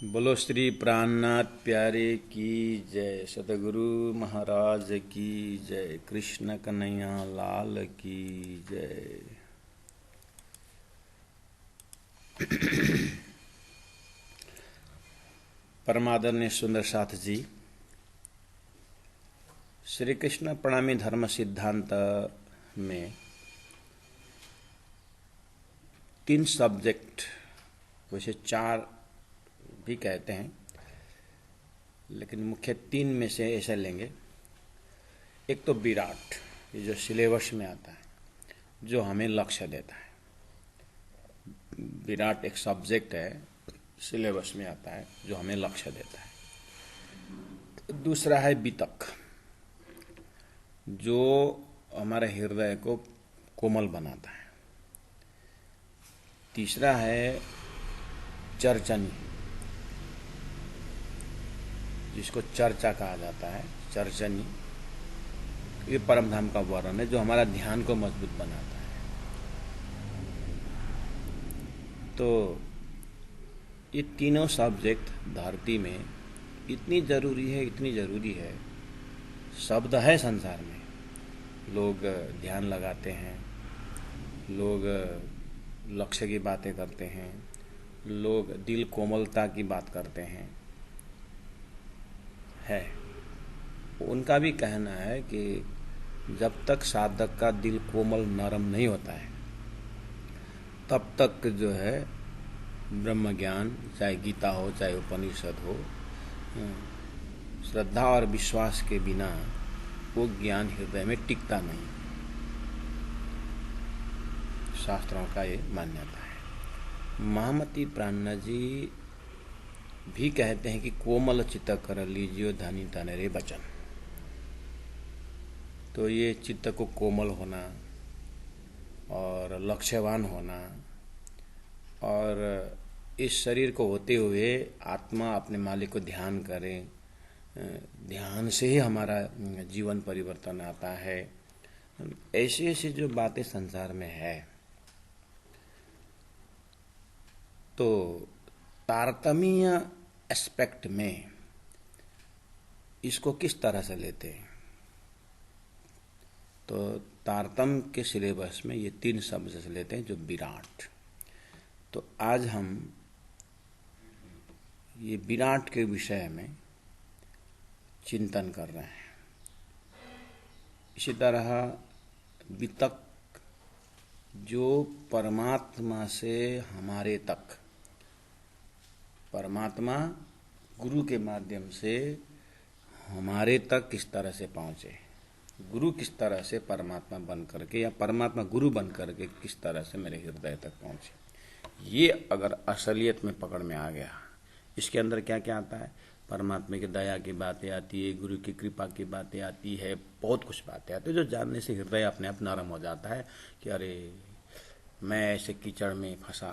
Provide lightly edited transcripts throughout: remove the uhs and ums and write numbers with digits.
बोलो श्री प्राणनाथ प्यारे की जय, सतगुरु महाराज की जय, कृष्ण कन्हैया लाल की जय। परमादरणीय सुंदर साथ जी, श्री कृष्ण प्रणामी धर्म सिद्धांत में 3 सब्जेक्ट, वैसे 4 भी कहते हैं, लेकिन मुख्य 3 में से ऐसा लेंगे। एक तो विराट, ये जो सिलेबस में आता है, जो हमें लक्ष्य देता है। विराट एक सब्जेक्ट है, सिलेबस में आता है, जो हमें लक्ष्य देता है। दूसरा है वितक, जो हमारे हृदय को कोमल बनाता है। तीसरा है चर्चनी, जिसको चर्चा कहा जाता है, चर्चनी। ये परम धाम का वर्णन है, जो हमारा ध्यान को मजबूत बनाता है। तो ये तीनों सब्जेक्ट धरती में इतनी जरूरी है, इतनी जरूरी है। शब्द है संसार में, लोग ध्यान लगाते हैं, लोग लक्ष्य की बातें करते हैं, लोग दिल कोमलता की बात करते हैं। है उनका भी कहना है कि जब तक साधक का दिल कोमल नरम नहीं होता है, तब तक जो है ब्रह्म ज्ञान, चाहे गीता हो चाहे उपनिषद हो, श्रद्धा और विश्वास के बिना वो ज्ञान हृदय में टिकता नहीं। शास्त्रों का ये मान्यता है। महामती प्राणनाथ जी भी कहते हैं कि कोमल चित्त कर लीजियो धनी तन रे बचन। तो ये चित्त को कोमल होना और लक्ष्यवान होना, और इस शरीर को होते हुए आत्मा अपने मालिक को ध्यान करें, ध्यान से ही हमारा जीवन परिवर्तन आता है। ऐसी ऐसी जो बातें संसार में है, तो तारतम्य एस्पेक्ट में इसको किस तरह से लेते हैं? तो तारतम्य के सिलेबस में ये 3 शब्द से लेते हैं, जो विराट। तो आज हम ये विराट के विषय में चिंतन कर रहे हैं। इसी तरह वितक, जो परमात्मा से हमारे तक, परमात्मा गुरु के माध्यम से हमारे तक किस तरह से पहुंचे, गुरु किस तरह से परमात्मा बन करके या परमात्मा गुरु बन करके किस तरह से मेरे हृदय तक पहुंचे, ये अगर असलियत में पकड़ में आ गया, इसके अंदर क्या क्या आता है? परमात्मा की दया की बातें आती है, गुरु की कृपा की बातें आती है, बहुत कुछ बातें आती है, जो जानने से हृदय अपने आप नरम हो जाता है कि अरे मैं ऐसे कीचड़ में फंसा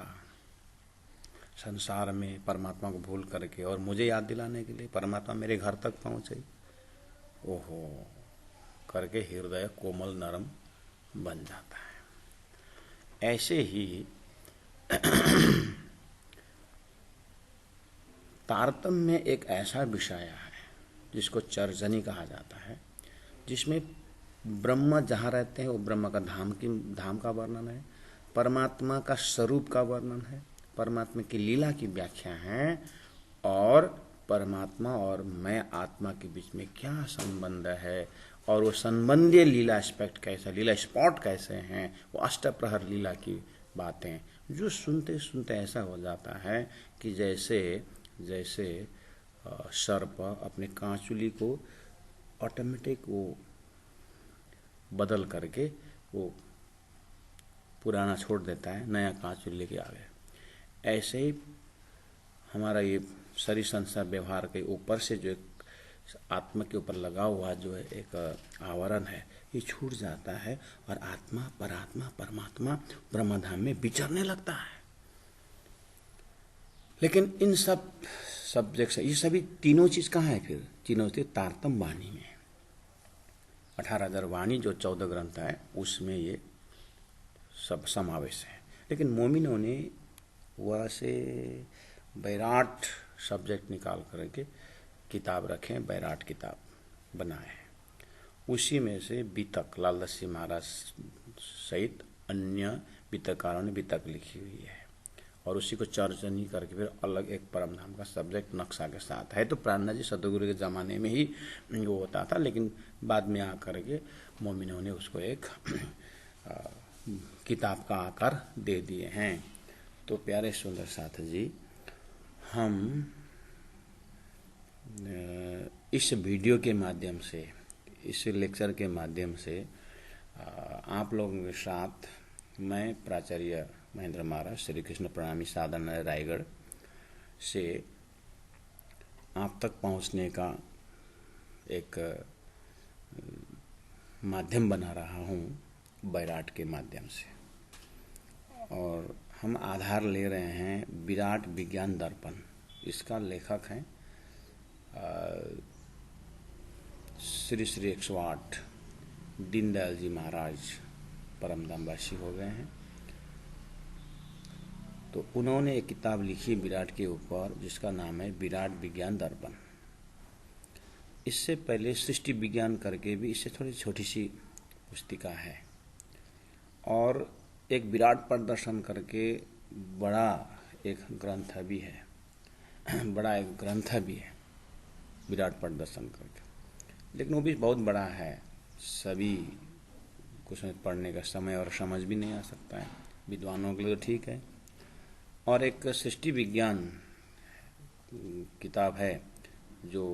संसार में, परमात्मा को भूल करके, और मुझे याद दिलाने के लिए परमात्मा मेरे घर तक पहुंचे। ओहो करके हृदय कोमल नरम बन जाता है। ऐसे ही तारतम्य में एक ऐसा विषय है जिसको चर्चनी कहा जाता है, जिसमें ब्रह्म जहाँ रहते हैं वो ब्रह्म का धाम का वर्णन है, परमात्मा का स्वरूप का वर्णन है, परमात्मा की लीला की व्याख्या है, और परमात्मा और मैं आत्मा के बीच में क्या संबंध है, और वो संबंधीय लीला एस्पेक्ट कैसा, लीला स्पॉट कैसे हैं, वो अष्टप्रहर लीला की बातें, जो सुनते सुनते ऐसा हो जाता है कि जैसे जैसे सर्प अपने कांचुली को ऑटोमेटिक वो बदल करके वो पुराना छोड़ देता है, नया कांचुली लेके आ गया। ऐसे ही हमारा ये शरीर संसार व्यवहार के ऊपर से जो एक आत्मा के ऊपर लगा हुआ जो है एक आवरण है, ये छूट जाता है और आत्मा, परात्मा, परमात्मा ब्रह्मधाम में विचरने लगता है। लेकिन इन सब सब्जेक्ट, ये सभी तीनों चीज कहाँ है? फिर तीनों चीज तारतम्य वाणी में, 18,000 वाणी जो 14 ग्रंथ है, उसमें ये सब समावेश है। लेकिन मोमिनों ने वैसे विराट सब्जेक्ट निकाल करके किताब रखें, बैराट किताब बनाए हैं। उसी में से बीतक, लालदास जी महाराज सहित अन्य बीतकारों ने बीतक लिखी हुई है, और उसी को चर्चनी करके फिर अलग एक परम धाम का सब्जेक्ट नक्शा के साथ है। तो प्राणनाथ जी सतगुरु के ज़माने में ही वो होता था, लेकिन बाद में आकर के मोमिनों ने उसको एक किताब का आकार दे दिए हैं। तो प्यारे सुंदर साथ जी, हम इस वीडियो के माध्यम से, इस लेक्चर के माध्यम से आप लोगों के साथ मैं प्राचार्य महेंद्र महाराज श्री कृष्ण प्रणामी साधन रायगढ़ से आप तक पहुंचने का एक माध्यम बना रहा हूं, बैराट के माध्यम से। और हम आधार ले रहे हैं विराट विज्ञान दर्पण। इसका लेखक हैं श्री श्री 108 दीनदयाल जी महाराज, परमधामवासी हो गए हैं। तो उन्होंने एक किताब लिखी विराट के ऊपर, जिसका नाम है विराट विज्ञान दर्पण। इससे पहले सृष्टि विज्ञान करके भी इससे थोड़ी छोटी सी पुस्तिका है, और एक विराट प्रदर्शन करके बड़ा एक ग्रंथ भी है, बड़ा एक ग्रंथ भी है विराट प्रदर्शन करके, लेकिन वो भी बहुत बड़ा है, सभी कुछ पढ़ने का समय और समझ भी नहीं आ सकता है, विद्वानों के लिए तो ठीक है। और एक सृष्टि विज्ञान किताब है जो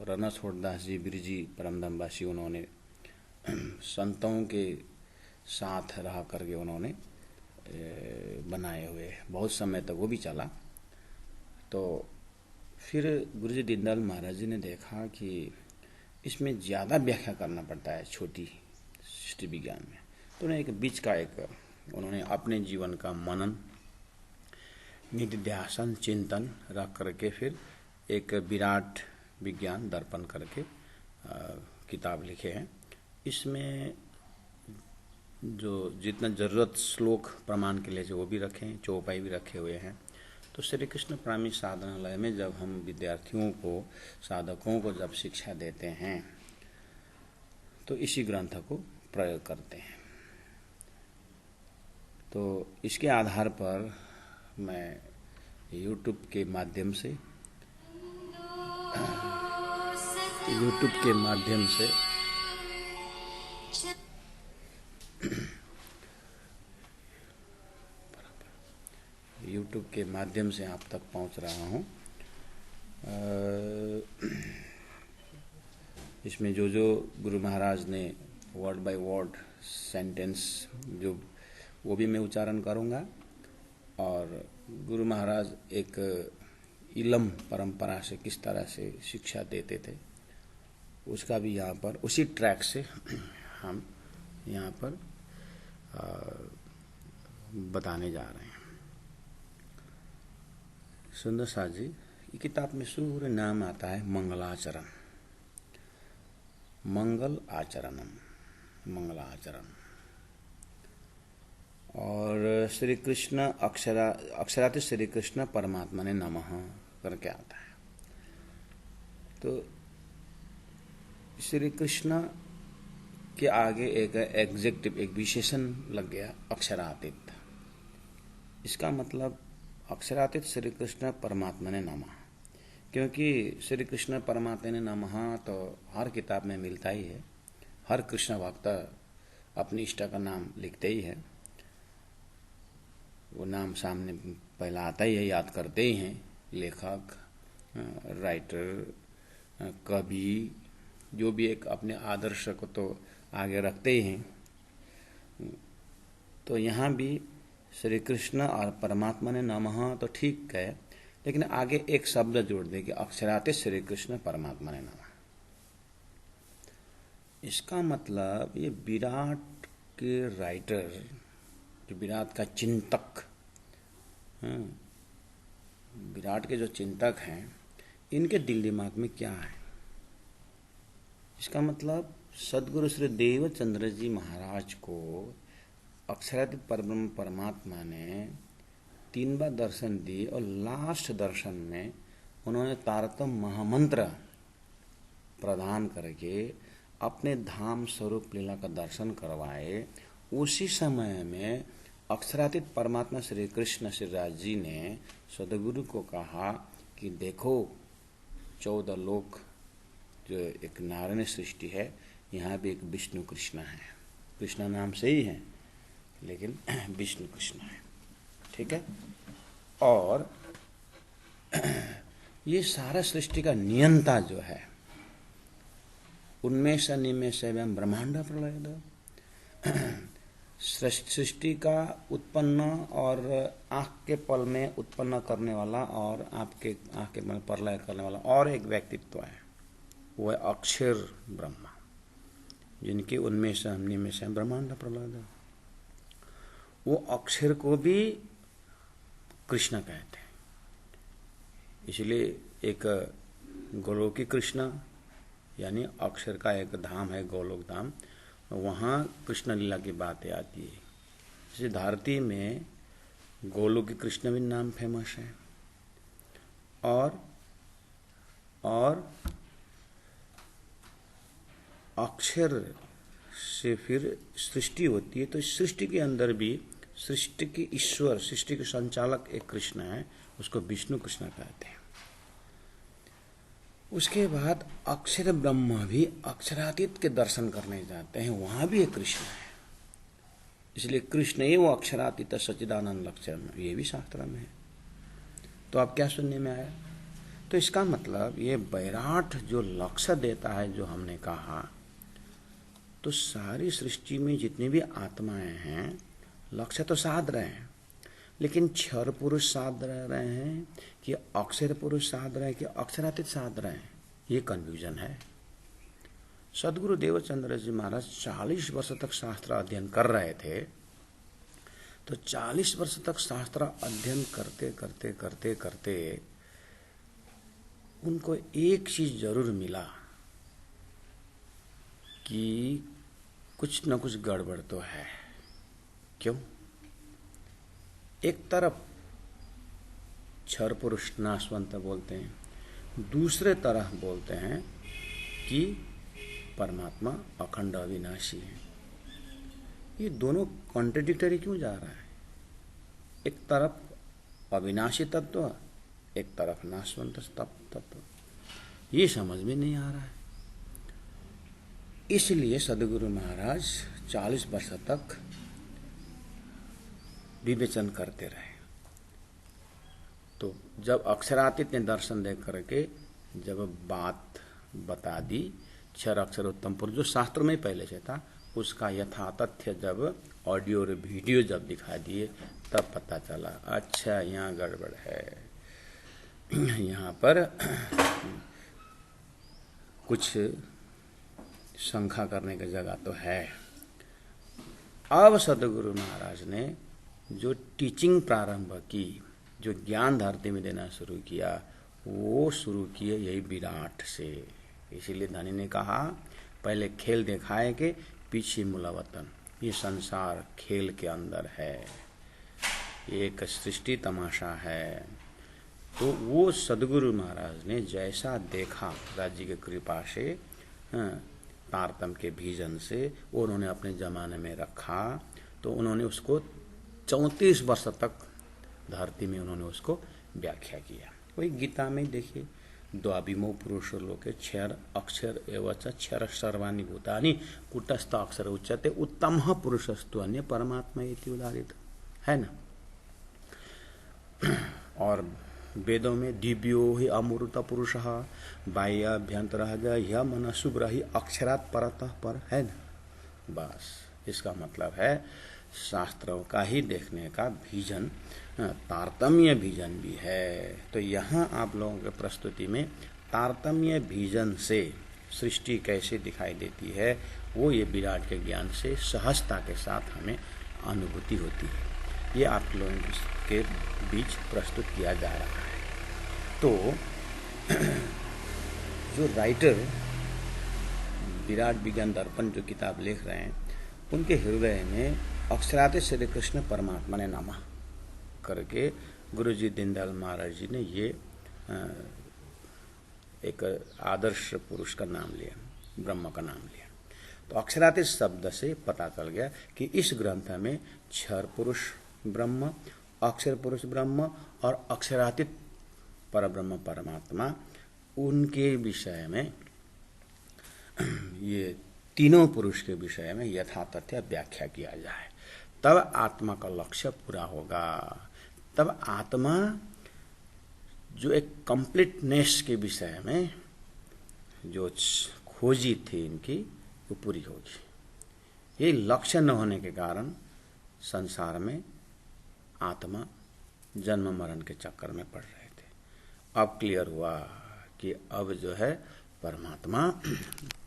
रणछोड़दास जी बिरजी परमधामवासी, उन्होंने संतों के साथ रह करके उन्होंने बनाए हुए, बहुत समय तक वो भी चला। तो फिर गुरुजी दीनदयाल महाराज जी ने देखा कि इसमें ज़्यादा व्याख्या करना पड़ता है छोटी सृष्टि विज्ञान में, तो उन्हें एक बीच का एक उन्होंने अपने जीवन का मनन, निधिध्यासन, चिंतन रख करके फिर एक विराट विज्ञान दर्पण करके किताब लिखे हैं। इसमें जो जितना जरूरत श्लोक प्रमाण के लिए जो वो भी रखे हैं, चौपाई भी रखे हुए हैं। तो श्री कृष्ण प्राणी साधनालय में जब हम विद्यार्थियों को, साधकों को जब शिक्षा देते हैं, तो इसी ग्रंथ को प्रयोग करते हैं। तो इसके आधार पर मैं YouTube के माध्यम से आप तक पहुंच रहा हूं। इसमें जो जो गुरु महाराज ने वर्ड बाय वर्ड सेंटेंस जो, वो भी मैं उच्चारण करूंगा, और गुरु महाराज एक इलम परंपरा से किस तरह से शिक्षा देते थे, उसका भी यहाँ पर उसी ट्रैक से हम यहाँ पर बताने जा रहे हैं। सुंदर साथ जी, ये किताब में सूर्य नाम आता है मंगलाचरण, मंगल आचरणम, मंगलाचरण। और श्री कृष्ण अक्षराति श्री कृष्ण परमात्मा ने नमः करके आता है। तो श्री कृष्ण के आगे एक एग्जेक्टिव, एक विशेषण लग गया, अक्षरातीत। इसका मतलब अक्षरातीत श्री कृष्ण परमात्मा ने नमः, क्योंकि श्री कृष्ण परमात्मा ने नमः तो हर किताब में मिलता ही है, हर कृष्ण भक्त अपनी इष्ट का नाम लिखते ही है, वो नाम सामने पहला आता ही है, याद करते ही हैं। लेखक, राइटर, कवि, जो भी एक अपने आदर्श को तो आगे रखते ही हैं। तो यहाँ भी श्री कृष्ण और परमात्मा ने नमः तो ठीक है, लेकिन आगे एक शब्द जोड़ दे कि अक्षराते श्री कृष्ण परमात्मा ने नमः। इसका मतलब ये विराट के राइटर, जो विराट का चिंतक, विराट के जो चिंतक हैं, इनके दिल दिमाग में क्या है। इसका मतलब सदगुरु श्री देवचंद्र जी महाराज को अक्षरातीत परब्रह्म परमात्मा ने 3 बार दर्शन दिए, और लास्ट दर्शन में उन्होंने तारतम्य महामंत्र प्रदान करके अपने धाम स्वरूप लीला का दर्शन करवाए। उसी समय में अक्षरातीत परमात्मा श्री कृष्ण श्री राज जी ने सदगुरु को कहा कि देखो 14 लोक जो एक नारायण सृष्टि है, यहाँ भी एक विष्णु कृष्ण है। कृष्ण नाम से ही है लेकिन विष्णु कृष्ण है, ठीक है। और ये सारा सृष्टि का नियंता जो है, उन्मेष निमेष एवं ब्रह्मांड प्रलय, सृष्टि का उत्पन्न और आँख के पल में उत्पन्न करने वाला और आपके आँख के पल प्रलय करने वाला और एक व्यक्तित्व है, वो है अक्षर ब्रह्मा, जिनके उन्मेष निमेष ब्रह्मांड प्रलय। वो अक्षर को भी कृष्ण कहते हैं। इसलिए एक गोलोकी कृष्ण यानी अक्षर का एक धाम है गोलोक धाम, वहाँ कृष्ण लीला की बातें आती है। जैसे भारती में गोलोकी कृष्ण भी नाम फेमस है। और अक्षर से फिर सृष्टि होती है, तो इस सृष्टि के अंदर भी सृष्टि के ईश्वर, सृष्टि के संचालक एक कृष्ण है, उसको विष्णु कृष्ण कहते हैं। उसके बाद अक्षर ब्रह्म भी अक्षरातीत के दर्शन करने जाते हैं, वहां भी एक कृष्ण है। इसलिए कृष्ण ही वो अक्षरातीत सच्चिदानंद लक्षण, ये भी शास्त्र में है। तो अब क्या सुनने में आया? तो इसका मतलब ये बैराट जो लक्ष्य देता है, जो हमने कहा, तो सारी सृष्टि में जितनी भी आत्माएं हैं लक्ष्य तो साध रहे हैं, लेकिन क्षर पुरुष साध रहे हैं कि अक्षर पुरुष साध रहे हैं कि अक्षरातीत साध रहे हैं, ये कन्फ्यूजन है। सदगुरु देवचंद्र जी महाराज 40 वर्ष तक शास्त्र अध्ययन कर रहे थे। तो 40 वर्ष तक शास्त्र अध्ययन करते करते करते करते उनको एक चीज जरूर मिला कि कुछ न कुछ गड़बड़ तो है। क्यों? एक तरफ क्षर पुरुष नाशवंत बोलते हैं, दूसरे तरफ बोलते हैं कि परमात्मा अखंड अविनाशी है। ये दोनों कॉन्ट्रडिक्टरी क्यों जा रहा है? एक तरफ अविनाशी तत्व, एक तरफ नाशवंत तत्व, ये समझ में नहीं आ रहा है। इसलिए सदगुरु महाराज 40 वर्ष तक विवेचन करते रहे। तो जब अक्षरातीत ने दर्शन दे करके जब बात बता दी, क्षर अक्षर उत्तम पुरुष जो शास्त्र में पहले से था, उसका यथातथ्य जब ऑडियो और वीडियो जब दिखा दिए, तब पता चला अच्छा यहाँ गड़बड़ है, यहाँ पर कुछ शंका करने की जगह तो है। अब सदगुरु महाराज ने जो टीचिंग प्रारंभ की, जो ज्ञान धरती में देना शुरू किया, वो शुरू किए यही विराट से। इसीलिए धनी ने कहा पहले खेल दिखाए के पीछे मूलावतन। ये संसार खेल के अंदर है, एक सृष्टि तमाशा है। तो वो सदगुरु महाराज ने जैसा देखा राज्य की कृपा से, तारतम्य के भीजन से, उन्होंने अपने जमाने में रखा। तो उन्होंने उसको 34 वर्ष तक धरती में उन्होंने उसको व्याख्या किया। वही गीता में देखिए, द्वाभिमो पुरुष लोके क्षर अक्षर एवच क्षर सर्वाणि भूतानि कुटस्थ अक्षर उच्यते उत्तम पुरुषस्तु अन्य परमात्मा इति उदाहरित है ना। और वेदों में दिव्यो ही अमूर्त पुरुष बाह्य अभ्यंतर यह मन शुभ्र ही अक्षरात परतः पर है ना। बस इसका मतलब है शास्त्रों का ही देखने का विजन तारतम्य विजन भी है। तो यहाँ आप लोगों के प्रस्तुति में तारतम्य विजन से सृष्टि कैसे दिखाई देती है, वो ये विराट के ज्ञान से सहजता के साथ हमें अनुभूति होती है। ये आप लोगों के बीच प्रस्तुत किया जा रहा है। तो जो राइटर विराट विज्ञान दर्पण जो किताब लिख रहे हैं, उनके हृदय में अक्षरातीत श्री कृष्ण परमात्मा ने नमः करके गुरुजी दीनदयाल महाराज जी ने ये एक आदर्श पुरुष का नाम लिया, ब्रह्म का नाम लिया। तो अक्षरातीत शब्द से पता चल गया कि इस ग्रंथ में क्षर पुरुष ब्रह्म, अक्षर पुरुष ब्रह्म और अक्षरातीत परब्रह्म परमात्मा, उनके विषय में, ये तीनों पुरुष के विषय में यथातथ्य व्याख्या किया जाए, तब आत्मा का लक्ष्य पूरा होगा। तब आत्मा जो एक कंप्लीटनेस के विषय में जो खोजी थी इनकी, वो पूरी होगी। ये लक्ष्य न होने के कारण संसार में आत्मा जन्म मरण के चक्कर में पड़ रहे थे। अब क्लियर हुआ कि अब जो है परमात्मा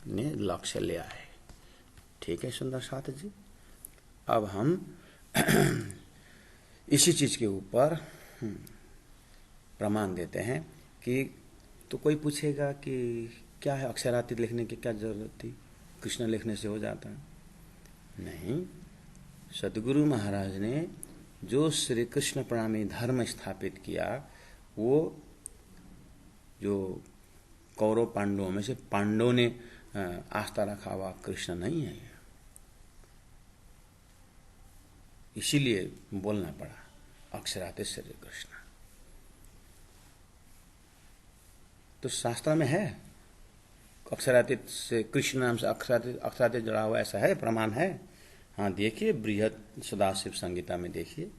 ने लक्ष्य ले आए। ठीक है सुंदर साथ जी। अब हम इसी चीज के ऊपर प्रमाण देते हैं कि, तो कोई पूछेगा कि क्या है अक्षरातीत लिखने की क्या जरूरत थी, कृष्ण लिखने से हो जाता है? नहीं, सदगुरु महाराज ने जो श्री कृष्ण प्रणामी धर्म स्थापित किया, वो जो कौरव पांडवों में से पांडवों ने आस्था रखा हुआ कृष्ण नहीं है, इसीलिए बोलना पड़ा अक्षरातीत श्री कृष्ण। तो शास्त्र में है अक्षरातीत से कृष्ण नाम से अक्षरातीत जुड़ा हुआ, ऐसा है, प्रमाण है। हाँ देखिए, बृहद सदाशिव संगीता में देखिए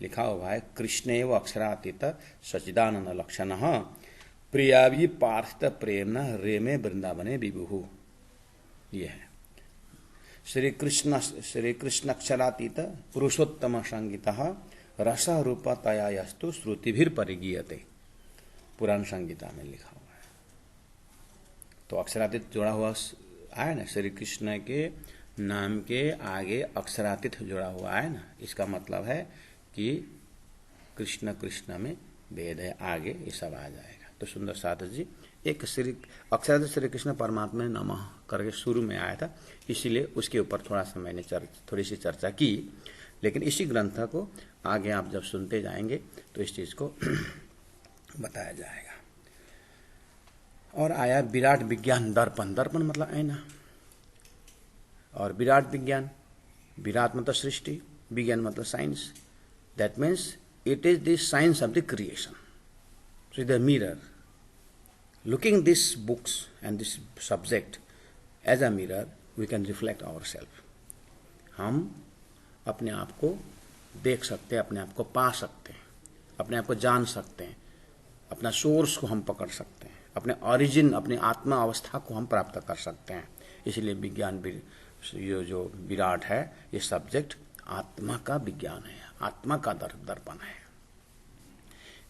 लिखा हुआ है, कृष्णेव अक्षरातीत सच्चिदानंद लक्षण प्रियावी पार्थित प्रेमना रेमे वृंदावने विभु। ये है श्री कृष्ण अक्षरातीत पुरुषोत्तम संगीता रस रूप तयास्तु श्रुतिभिर परिगीयते, पुराण संगीता में लिखा हुआ है। तो अक्षरातीत जुड़ा हुआ है ना, श्री कृष्ण के नाम के आगे अक्षरातीत जुड़ा हुआ है ना, इसका मतलब है कि कृष्ण कृष्ण में भेद है, आगे ये सब आ जाएगा। तो सुंदर साथ जी, एक श्री अक्षरातीत श्री कृष्ण परमात्मा ने नमः करके शुरू में आया था, इसीलिए उसके ऊपर थोड़ा सा मैंने थोड़ी सी चर्चा की। लेकिन इसी ग्रंथ को आगे आप जब सुनते जाएंगे तो इस चीज को बताया जाएगा। और आया विराट विज्ञान दर्पण, दर्पण मतलब आईना, और विराट विज्ञान, विराट मतलब सृष्टि, विज्ञान मतलब science. That means it is the science of the creation. So the mirror, looking this books and this subject as a mirror, we can reflect our self. हम अपने आप को देख सकते हैं, अपने आप को पा सकते हैं, अपने आप को जान सकते हैं, अपना सोर्स को हम पकड़ सकते हैं, अपने ओरिजिन, अपनी आत्मा अवस्था को हम प्राप्त कर सकते हैं। इसलिए विज्ञान, ये जो विराट है, ये सब्जेक्ट आत्मा का विज्ञान है, आत्मा का दर्पण है।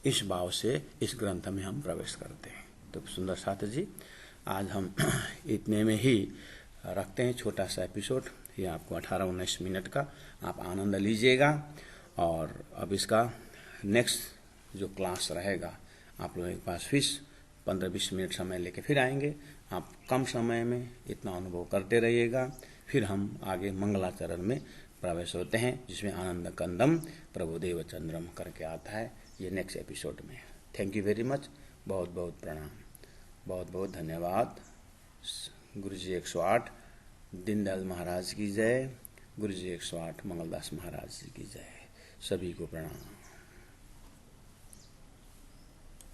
इस भाव से इस ग्रंथ में हम प्रवेश करते हैं। तो सुंदर साथ जी, आज हम इतने में ही रखते हैं, छोटा सा एपिसोड, ये आपको 18-19 मिनट का, आप आनंद लीजिएगा। और अब इसका नेक्स्ट जो क्लास रहेगा, आप लोगों के पास फिर 15-20 मिनट समय लेके फिर आएंगे। आप कम समय में इतना अनुभव करते रहिएगा। फिर हम आगे मंगलाचरण में प्रवेश होते हैं, जिसमें आनंद कंदम प्रभुदेव चंद्रम करके आता है, ये नेक्स्ट एपिसोड में। थैंक यू वेरी मच, बहुत बहुत प्रणाम, बहुत बहुत धन्यवाद। गुरु जी 108, दीनदयाल महाराज की जय। गुरु जी 108, मंगलदास महाराज जी की जय। सभी को प्रणाम।